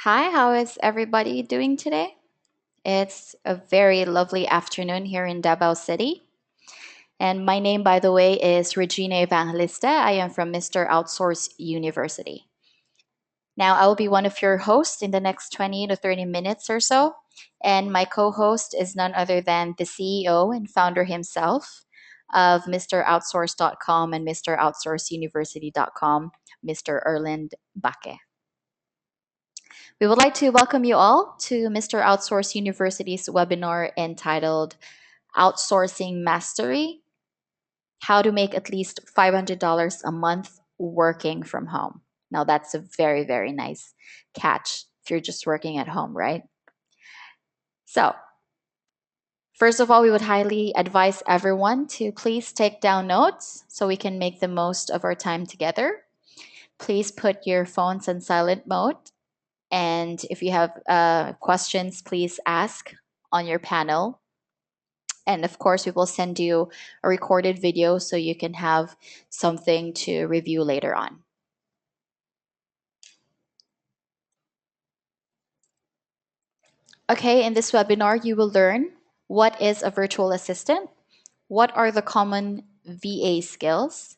Hi, how is everybody doing today? It's a very lovely afternoon here in Davao City. And my name, by the way, is Regina Evangelista. I am from Mr. Outsource University. Now, I will be one of your hosts in the next 20 to 30 minutes or so. And my co host is none other than the CEO and founder himself of MrOutsource.com and MrOutsourceUniversity.com, Mr. Erland Baque. We would like to welcome you all to Mr. Outsource University's webinar entitled Outsourcing Mastery: How to Make at least $500 a Month Working from Home. Now, that's a very, very nice catch if you're just working at home, right? So, first of all, we would highly advise everyone to please take down notes so we can make the most of our time together. Please put your phones on silent mode. And if you have questions, please ask on your panel. And of course, we will send you a recorded video so you can have something to review later on. Okay, in this webinar, you will learn what is a virtual assistant, what are the common VA skills,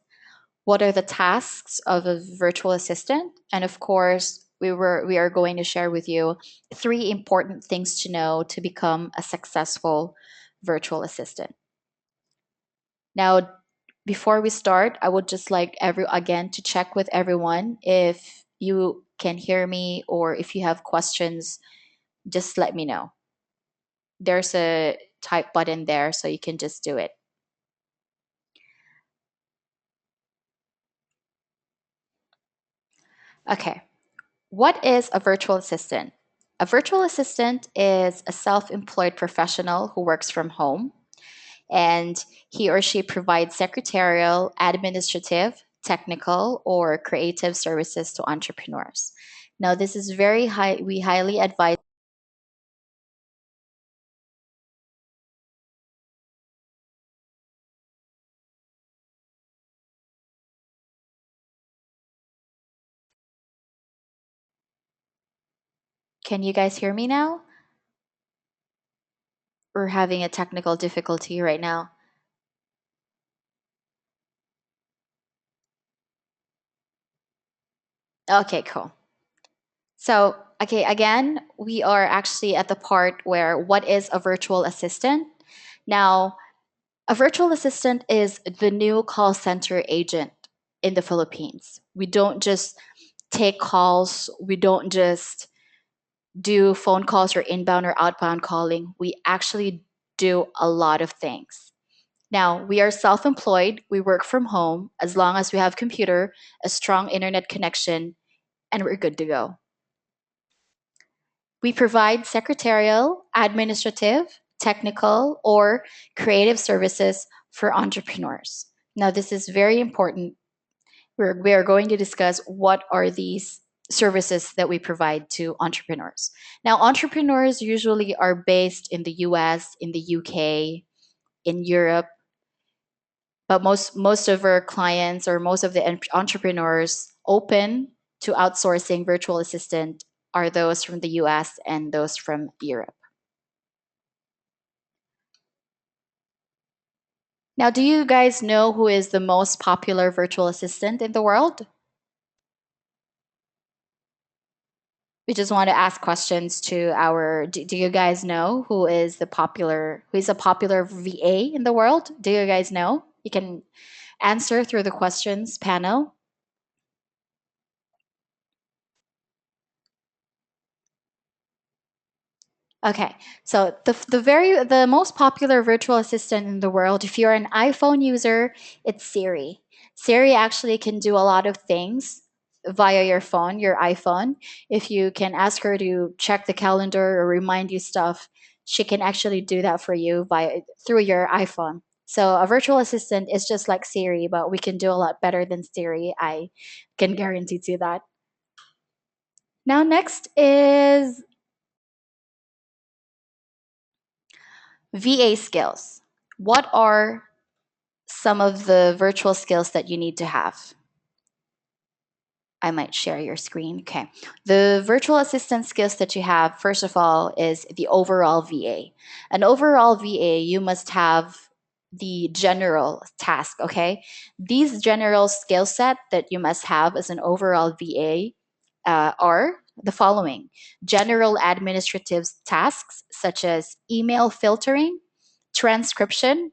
what are the tasks of a virtual assistant, and of course, we are going to share with you three important things to know to become a successful virtual assistant. Now, before we start, I would just like again to check with everyone if you can hear me or if you have questions, just let me know. There's a type button there so you can just do it. Okay. What is a virtual assistant? A virtual assistant is a self-employed professional who works from home, and he or she provides secretarial, administrative, technical, or creative services to entrepreneurs. Now, this is very high, we highly advise. Can you guys hear me now? We're having a technical difficulty right now. Okay, cool. So, okay, again, we are actually at the part where what is a virtual assistant? Now, a virtual assistant is the new call center agent in the Philippines. We don't just take calls, we don't just do phone calls or inbound or outbound calling. We actually do a lot of things. Now, we are self employed, we work from home as long as we have computer, a strong internet connection, and we're good to go. We provide secretarial, administrative, technical, or creative services for entrepreneurs. Now, this is very important. We are going to discuss what are these services that we provide to entrepreneurs. Now, entrepreneurs usually are based in the US, in the UK, in Europe, but most of our clients or most of the entrepreneurs open to outsourcing virtual assistant are those from the US and those from Europe. Now, do you guys know who is the most popular virtual assistant in the world? We just want to ask questions to our do you guys know who is a popular VA in the world? Do you guys know? You can answer through the questions panel. Okay, so the most popular virtual assistant in the world, if you're an iPhone user, it's Siri. Siri actually can do a lot of things via your phone, your iPhone. If you can ask her to check the calendar or remind you stuff, she can actually do that for you through your iPhone. So a virtual assistant is just like Siri, but we can do a lot better than Siri. I can guarantee to that. Now, next is VA skills. What are some of the virtual skills that you need to have? I might share your screen. Okay. The virtual assistant skills that you have, first of all, is the overall VA. An overall VA, you must have the general task, okay? These general skill set that you must have as an overall VA are the following: general administrative tasks such as email filtering, transcription,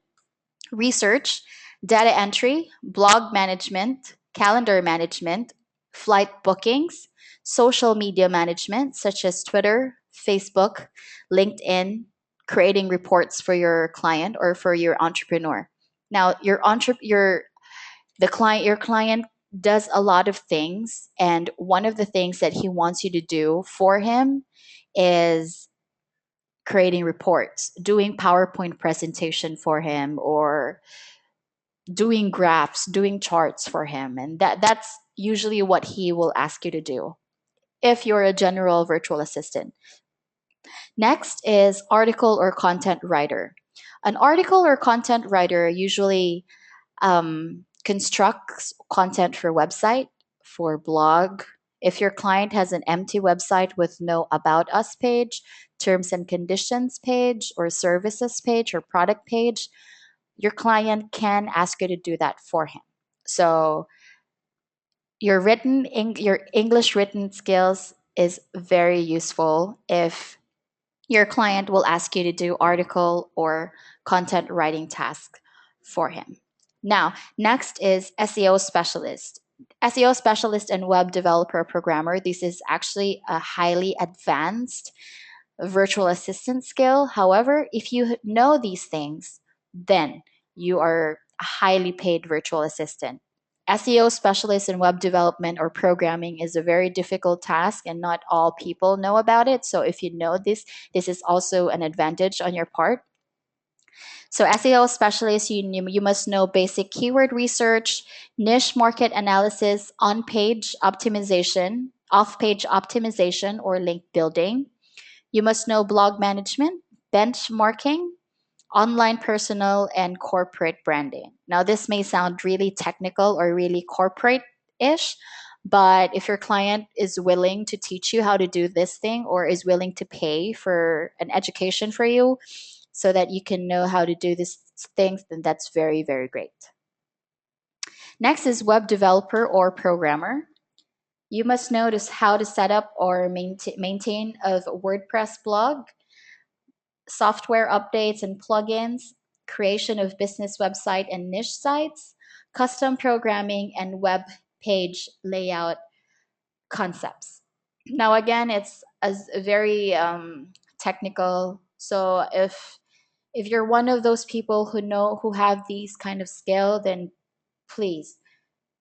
research, data entry, blog management, calendar management, flight bookings, social media management such as Twitter, Facebook, LinkedIn, creating reports for your client or for your entrepreneur. Now, your client does a lot of things, and one of the things that he wants you to do for him is creating reports, doing PowerPoint presentation for him, or doing graphs, doing charts for him. And that's usually what he will ask you to do if you're a general virtual assistant. Next is article or content writer. An article or content writer usually constructs content for website, for blog. If your client has an empty website with no about us page, terms and conditions page, or services page, or product page, your client can ask you to do that for him. So your English written skills is very useful if your client will ask you to do article or content writing task for him. Now, next is SEO specialist. SEO specialist and web developer programmer. This is actually a highly advanced virtual assistant skill. However, if you know these things, then you are a highly paid virtual assistant. SEO specialist in web development or programming is a very difficult task, and not all people know about it. So if you know this, this is also an advantage on your part. So SEO specialist, you must know basic keyword research, niche market analysis, on-page optimization, off-page optimization, or link building. You must know blog management, benchmarking, online personal, and corporate branding. Now, this may sound really technical or really corporate ish, but if your client is willing to teach you how to do this thing or is willing to pay for an education for you so that you can know how to do these things, then that's very, very great. Next is web developer or programmer. You must know how to set up or maintain a WordPress blog, software updates and plugins, creation of business website and niche sites, custom programming, and web page layout concepts. Now, again, it's as very technical. So if you're one of those people who have these kind of skill, then please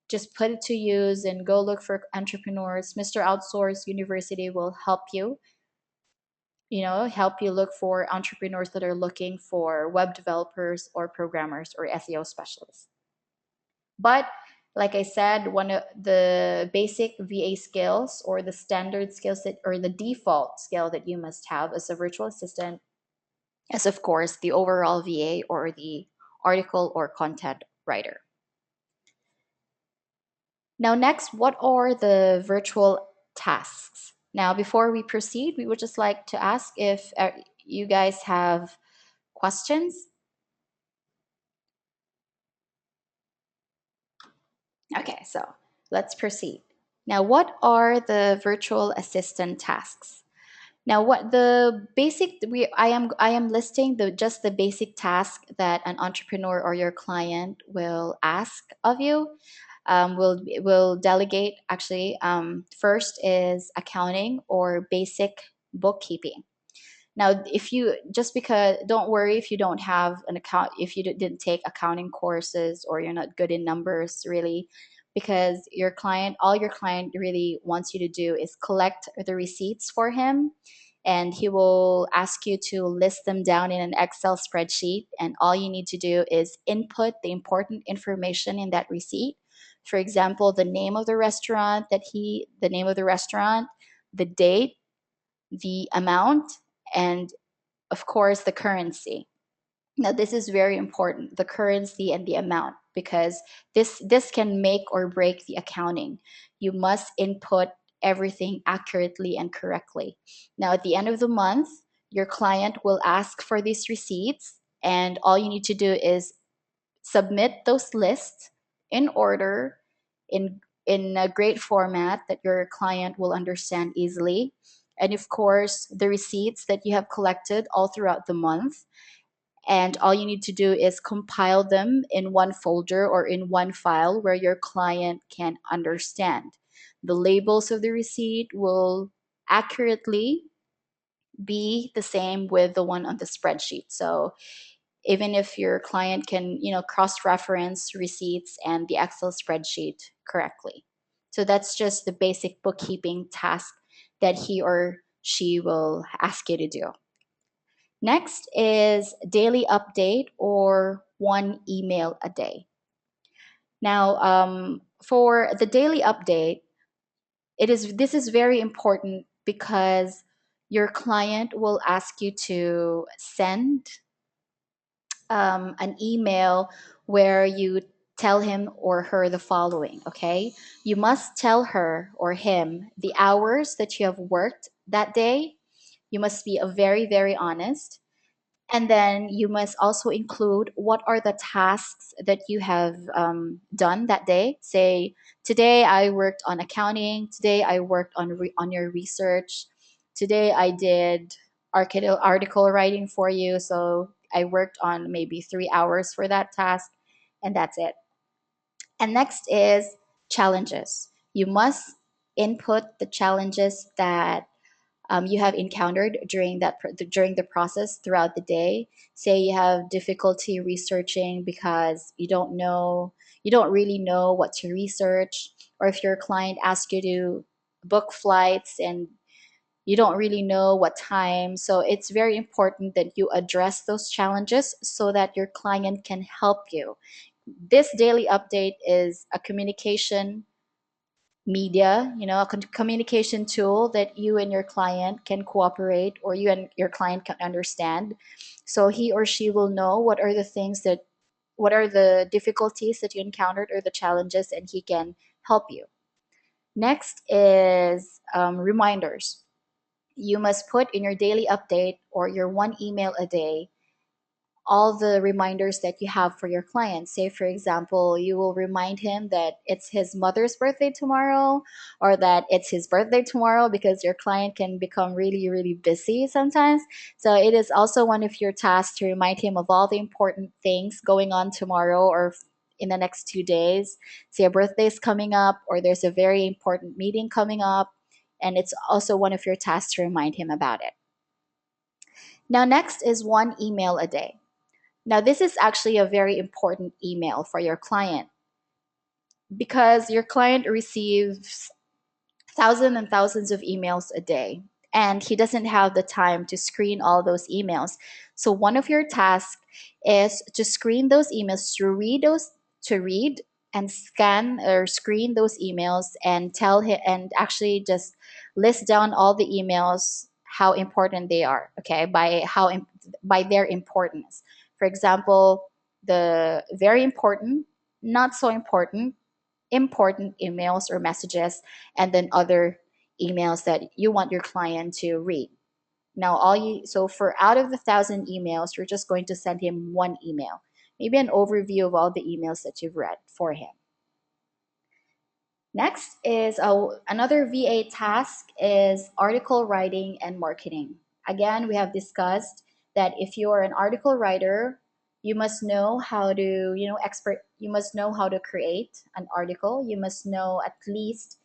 just put it to use and go look for entrepreneurs. Mr. Outsource University will help you look for entrepreneurs that are looking for web developers or programmers or SEO specialists. But like I said, one of the basic VA skills or the standard skills or the default skill that you must have as a virtual assistant is, of course, the overall VA or the article or content writer. Now, next, what are the virtual tasks? Now, before we proceed, we would just like to ask if you guys have questions. Okay, so let's proceed. Now, what are the virtual assistant tasks? Now, what the basic I am listing just the basic task that an entrepreneur or your client will ask of you. Will delegate actually. First is accounting or basic bookkeeping. Now, if you just because don't worry if you don't have an account, if you didn't take accounting courses or you're not good in numbers really, because all your client really wants you to do is collect the receipts for him, and he will ask you to list them down in an Excel spreadsheet, and all you need to do is input the important information in that receipt. For example, the name of the restaurant, the date, the amount, and of course the currency. Now, this is very important, the currency and the amount, because this can make or break the accounting. You must input everything accurately and correctly. Now, at the end of the month, your client will ask for these receipts, and all you need to do is submit those lists in order, in a great format that your client will understand easily. And of course, the receipts that you have collected all throughout the month, and all you need to do is compile them in one folder or in one file where your client can understand. The labels of the receipt will accurately be the same with the one on the spreadsheet. So even if your client can, cross-reference receipts and the Excel spreadsheet correctly. So that's just the basic bookkeeping task that he or she will ask you to do. Next is daily update or one email a day. Now, for the daily update, this is very important because your client will ask you to send an email where you tell him or her the following. Okay, you must tell her or him the hours that you have worked that day. You must be a very honest. And then you must also include what are the tasks that you have done that day. Say, today I worked on accounting. Today I worked on your research. Today I did article writing for you. So I worked on maybe 3 hours for that task, and that's it. And next is challenges. You must input the challenges that you have encountered during the process throughout the day. Say you have difficulty researching because you don't really know what to research, or if your client asks you to book flights and you don't really know what time. So it's very important that you address those challenges so that your client can help you. This daily update is a communication media, a communication tool that you and your client can cooperate, or you and your client can understand. So he or she will know what are the difficulties that you encountered or the challenges, and he can help you. Next is reminders. You must put in your daily update or your one email a day all the reminders that you have for your client. Say, for example, you will remind him that it's his mother's birthday tomorrow, or that it's his birthday tomorrow, because your client can become really busy sometimes. So it is also one of your tasks to remind him of all the important things going on tomorrow or in the next 2 days. Say a birthday is coming up, or there's a very important meeting coming up, and it's also one of your tasks to remind him about it. Now, next is one email a day. Now, this is actually a very important email for your client, because your client receives thousands and thousands of emails a day, and he doesn't have the time to screen all those emails. So one of your tasks is to screen those emails, to read and scan or screen those emails, and tell him, and actually just list down all the emails, how important they are, okay, by their importance. For example, the very important, not so important, important emails or messages, and then other emails that you want your client to read. Now, so for out of the 1,000 emails, you're just going to send him one email, maybe an overview of all the emails that you've read for him. Next is another VA task is article writing and marketing. Again, we have discussed that if you're an article writer, you must know how to, you must know how to create an article. You must know at least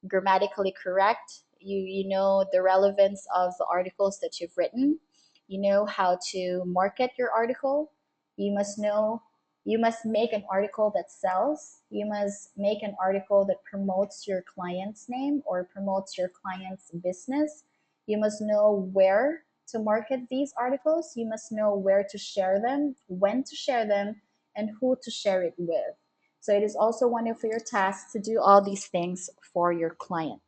grammatically correct. You know the relevance of the articles that you've written. You know how to market your article. You must make an article that sells. You must make an article that promotes your client's name or promotes your client's business. You must know where to market these articles. You must know where to share them, when to share them, and who to share it with. So it is also one of your tasks to do all these things for your client.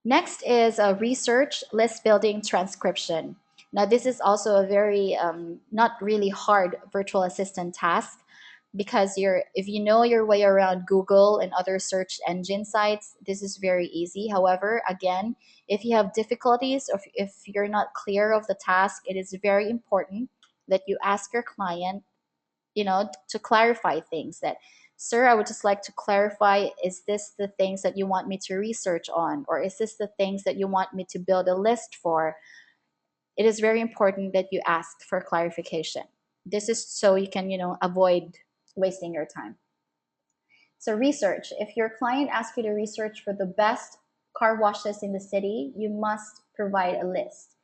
Next is a research, list building, transcription. Now, this is also a very not really hard virtual assistant task, because if you know your way around Google and other search engine sites, this is very easy. However, again, if you have difficulties, or if you're not clear of the task, it is very important that you ask your client, to clarify things. That, sir, I would just like to clarify, is this the things that you want me to research on, or is this the things that you want me to build a list for? It is very important that you ask for clarification. This is so you can, avoid wasting your time. So research. If your client asks you to research for the best car washes in the city, you must provide a list.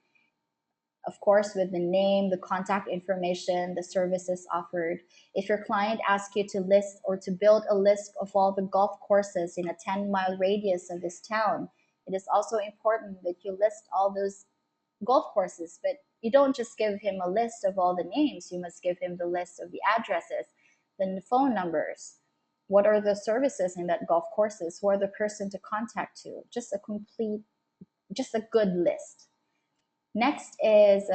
Of course, with the name, the contact information, the services offered. If your client asks you to list or to build a list of all the golf courses in a 10-mile radius of this town, it is also important that you list all those golf courses. But you don't just give him a list of all the names. You must give him the list of the addresses, the phone numbers, what are the services in that golf courses, who are the person to contact to. Just a good list. Next is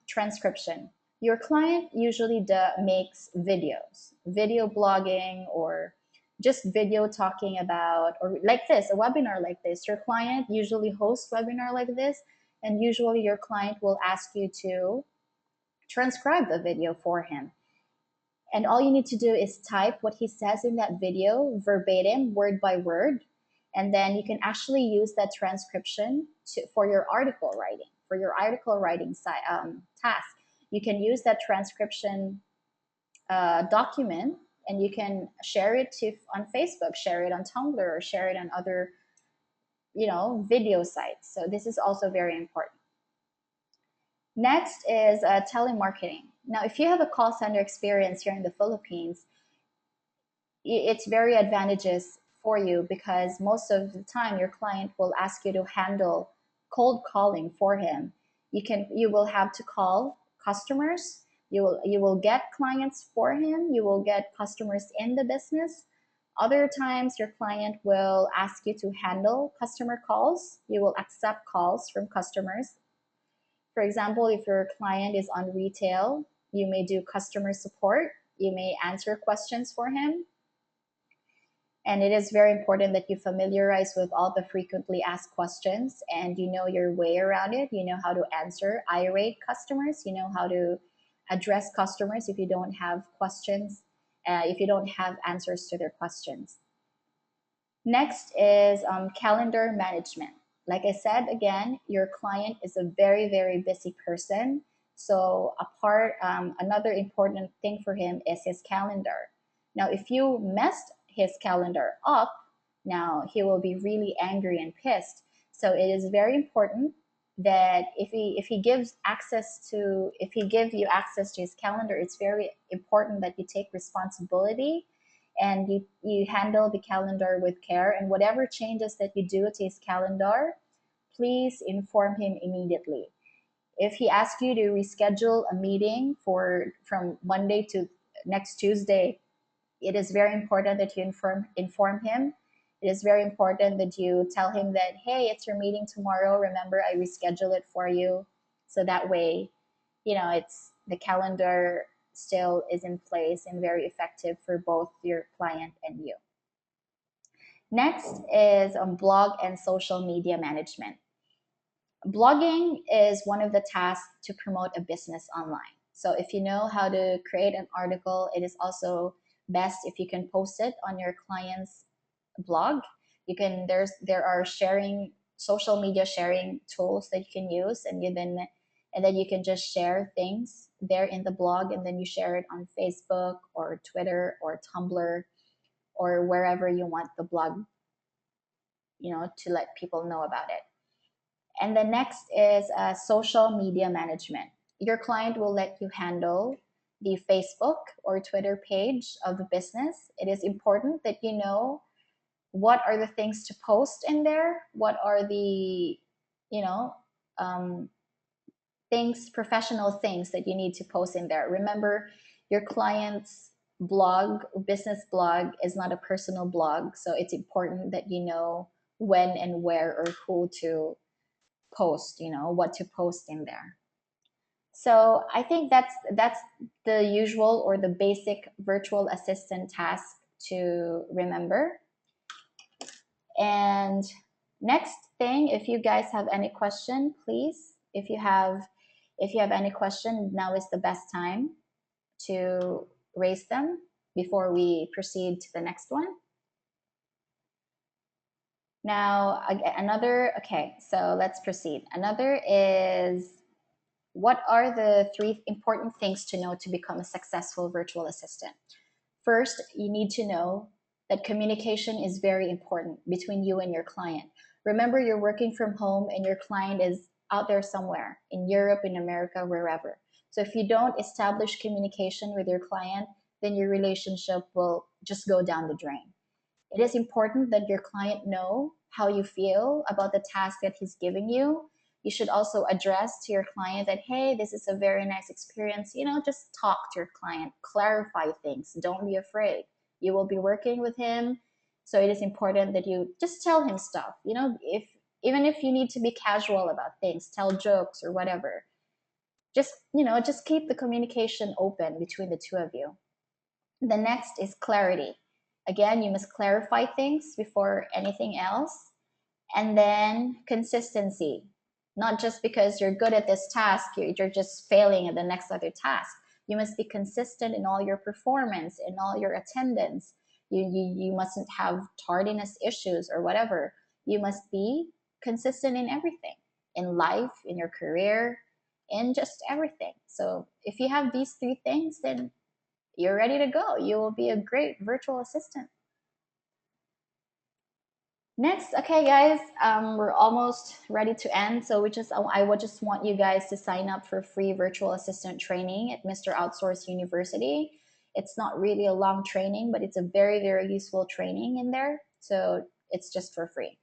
transcription. Your client usually makes videos, video blogging, or just video talking about, or like this, a webinar like this. Your client usually hosts webinar like this, and usually your client will ask you to transcribe the video for him. And all you need to do is type what he says in that video verbatim, word by word. And then you can actually use that transcription for your article writing, task. You can use that transcription document, and you can share it on Facebook, share it on Tumblr, or share it on other, video sites. So this is also very important. Next is telemarketing. Now, if you have a call center experience here in the Philippines, it's very advantageous for you, because most of the time your client will ask you to handle cold calling for him. You will have to call customers. You will get clients for him. You will get customers in the business. Other times your client will ask you to handle customer calls. You will accept calls from customers. For example, if your client is on retail, you may do customer support. You may answer questions for him. And it is very important that you familiarize with all the frequently asked questions, and you know your way around it. You know how to answer irate customers. You know how to address customers if you don't have questions, if you don't have answers to their questions. Next is calendar management. Like I said, again, your client is a very, very busy person. So another important thing for him is his calendar. Now, if you messed his calendar up, now he will be really angry and pissed. So it is very important that if he gives you access to his calendar, it's very important that you take responsibility, and you handle the calendar with care. And whatever changes that you do to his calendar, please inform him immediately. If he asks you to reschedule a meeting from Monday to next Tuesday, it is very important that you inform him. It is very important that you tell him that, hey, it's your meeting tomorrow. Remember, I reschedule it for you. So that way, it's the calendar still is in place and very effective for both your client and you. Next is blog and social media management. Blogging is one of the tasks to promote a business online. So if you know how to create an article, it is also best if you can post it on your client's blog. There are social media sharing tools that you can use, and then you can just share things there in the blog, and then you share it on Facebook or Twitter or Tumblr or wherever you want the blog, to let people know about it. And the next is social media management. Your client will let you handle the Facebook or Twitter page of the business. It is important that you know what are the things to post in there, what are the, um, professional things that you need to post in there. Remember, your client's business blog is not a personal blog, so it's important that you know when and where or who to post, what to post in there. So I think that's the usual or the basic virtual assistant task to remember. And next thing, if you guys have any question, please, if you have any question, now is the best time to raise them before we proceed to the next one. Now, another, okay, so let's proceed. Another is, what are the three important things to know to become a successful virtual assistant? First, you need to know that communication is very important between you and your client. Remember, you're working from home and your client is out there somewhere in Europe, in America, wherever. So if you don't establish communication with your client, then your relationship will just go down the drain. It is important that your client know how you feel about the task that he's giving you. You should also address to your client that, hey, this is a very nice experience. Just talk to your client, clarify things. Don't be afraid. You will be working with him. So it is important that you just tell him stuff. If even if you need to be casual about things, tell jokes or whatever. Just keep the communication open between the two of you. The next is clarity. Again, you must clarify things before anything else. And then consistency. Not just because you're good at this task, you're just failing at the next other task. You must be consistent in all your performance, in all your attendance. You mustn't have tardiness issues or whatever. You must be consistent in everything, in life, in your career, in just everything. So if you have these three things, then you're ready to go. You will be a great virtual assistant. Next, okay, guys, we're almost ready to end. So I would just want you guys to sign up for free virtual assistant training at Mr. Outsource University. It's not really a long training, but it's a very, very useful training in there. So it's just for free.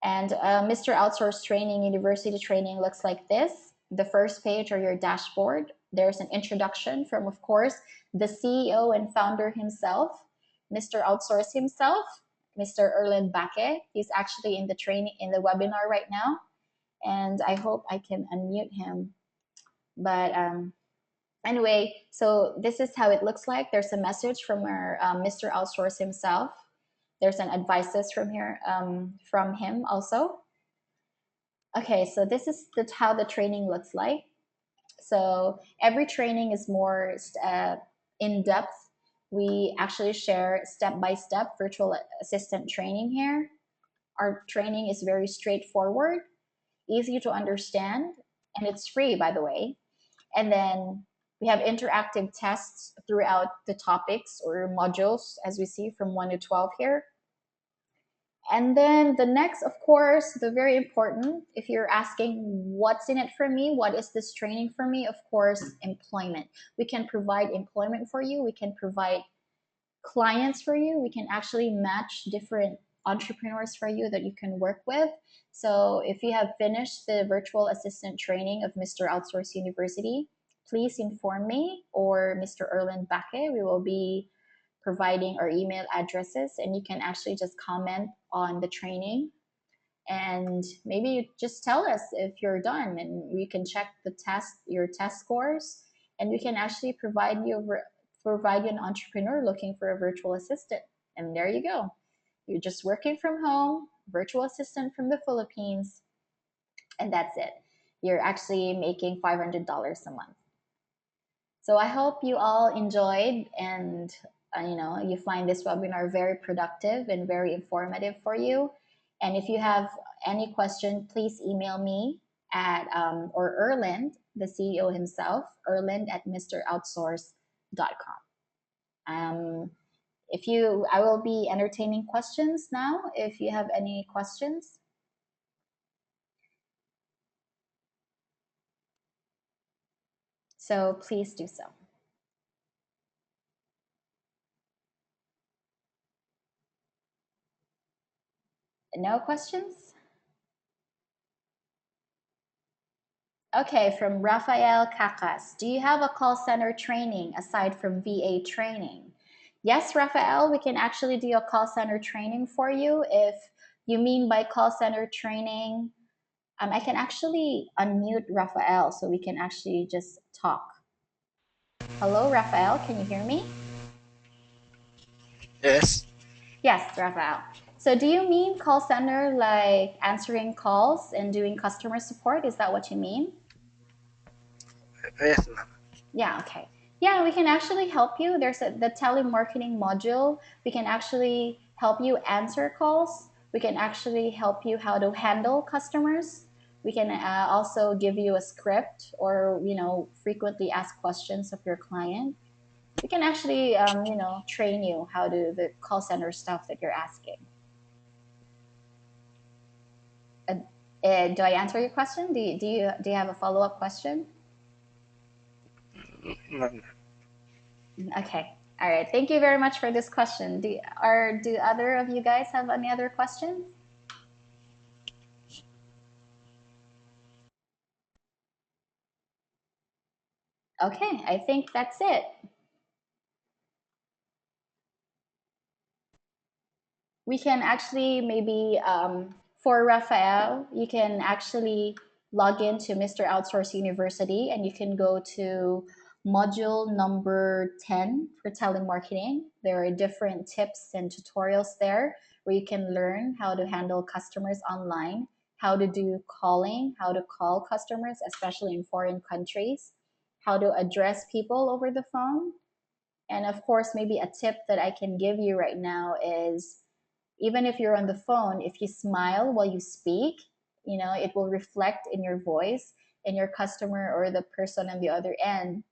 And Mr. Outsource Training University training looks like this. The first page or your dashboard, there's an introduction from, of course, the CEO and founder himself, Mr. Outsource himself, Mr. Erland Backe. He's actually in the training in the webinar right now, and I hope I can unmute him. But anyway, so this is how it looks like. There's a message from our Mr. Outsource himself. There's an advices from him also. Okay, so this is how the training looks like. So every training is more in depth. We actually share step-by-step virtual assistant training here. Our training is very straightforward, easy to understand, and it's free, by the way. And then we have interactive tests throughout the topics or modules, as we see from 1 to 12 here. And then the next, of course, the very important, if you're asking what's in it for me, what is this training for me? Of course, employment. We can provide employment for you. We can provide clients for you. We can actually match different entrepreneurs for you that you can work with. So if you have finished the virtual assistant training of Mr. Outsource University, please inform me or Mr. Erland Backe. We will be providing our email addresses, and you can actually just comment on the training, and maybe you just tell us if you're done, and we can check your test scores, and we can actually provide you an entrepreneur looking for a virtual assistant. And there you go. You're just working from home, virtual assistant from the Philippines, and that's it. You're actually making $500 a month. So I hope you all enjoyed, and you find this webinar very productive and very informative for you. And if you have any question, please email me at or Erland, the CEO himself, Erland at mroutsource.com. I will be entertaining questions now. If you have any questions, so please do so. No questions? Okay, from Rafael Cacas. Do you have a call center training aside from VA training? Yes, Rafael, we can actually do a call center training for you. If you mean by call center training, I can actually unmute Raphael so we can actually just talk. Hello, Raphael. Can you hear me? Yes, Yes, Raphael. So, do you mean call center like answering calls and doing customer support? Is that what you mean? yes, ma'am. Yeah, okay. Yeah, we can actually help you. There's the telemarketing module. We can actually help you answer calls. We can actually help you how to handle customers. We can also give you a script or, frequently asked questions of your client. We can actually, train you how to the call center stuff that you're asking. Uh, do I answer your question? Do you have a follow-up question? Ma'am. Okay. All right. Thank you very much for this question. Do other of you guys have any other questions? Okay, I think that's it. We can actually maybe for Rafael, you can actually log into Mr. Outsource University and you can go to module number 10 for telemarketing. There are different tips and tutorials there where you can learn how to handle customers online, how to do calling, how to call customers, especially in foreign countries, how to address people over the phone. And of course, maybe a tip that I can give you right now is even if you're on the phone, if you smile while you speak, it will reflect in your voice, and your customer or the person on the other end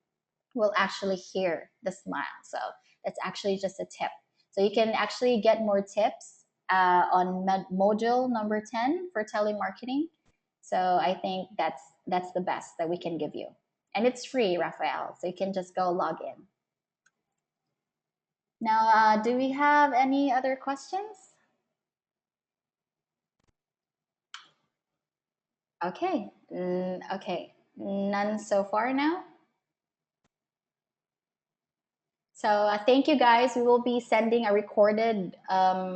will actually hear the smile. So that's actually just a tip. So you can actually get more tips on module number 10 for telemarketing. So I think that's the best that we can give you. And it's free, Raphael. So you can just go log in. Now, do we have any other questions? Okay. Okay. None so far now. So thank you guys. We will be sending a recorded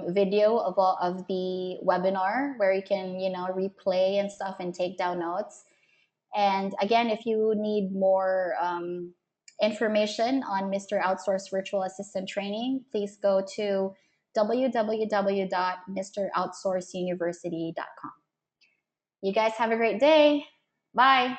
video of the webinar where you can replay and stuff and take down notes. And again, if you need more information on Mr. Outsource Virtual Assistant Training, please go to www.mroutsourceuniversity.com. You guys have a great day. Bye.